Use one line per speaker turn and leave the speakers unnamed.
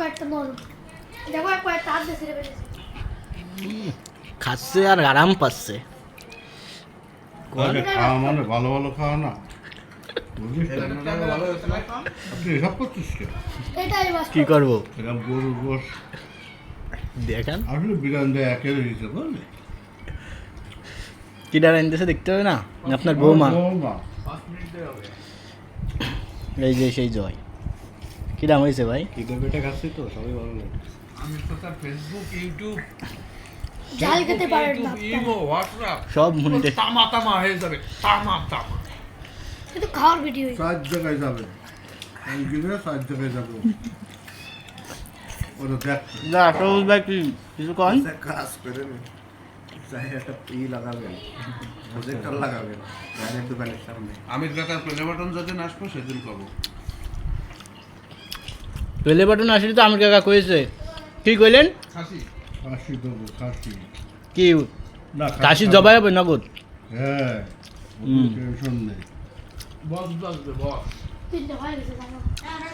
কয়েকটা নরম দেখো কয়েকটা হাত দিয়ে ছিঁড়ে ফেলেছে
খাচ্ছে আর আরাম পাচ্ছে
আগে খাওয়া মানে ভালো ভালো খাওয়া না বুঝলিস তো? আপনি এসব করছিস কে
এটাই বাস
কি করবো
এরকম গরুর গোশ
দেখেন
আসলে বিরিয়ানিটা একের দিচ্ছে বুঝলি
কি ডার আনতেছে দেখতে হবে না আপনার বৌমা
বৌমা
এই যে সেই জয় কি দাম হয়েছে ভাই
খিদে পেটে খাচ্ছি তো সবই ভালো লাগে
আমি তো তার ফেসবুক ইউটিউব
ঝাল খেতে পারেন না
ইমো হোয়াটসঅ্যাপ
সব মনে
তামা তামা হয়ে যাবে তামা তামা
কিন্তু খাওয়ার ভিডিও
4 জায়গায় যাবে আমি গেলে 4 জায়গায় যাবো ওটা দেখ
যা সবুজ ভাই কি কিছু কন
কাজ করে নে চাই একটা লাগাবেন প্রজেক্টর লাগাবেন গানের দোকানের সামনে
আমির কাকার প্লে বাটন যেদিন আসবো সেদিন পাবো
পেলে বাটন আসলে তো আমার কাকা কয়েছে কি কইলেন
খাসি
খাসি দেবো খাসি
কি
না
কাশি জবাই হবে নগদ
হ্যাঁ
হুম।
টেনশন নেই
বস বস বস
তিনটা হয়ে গেছে জানো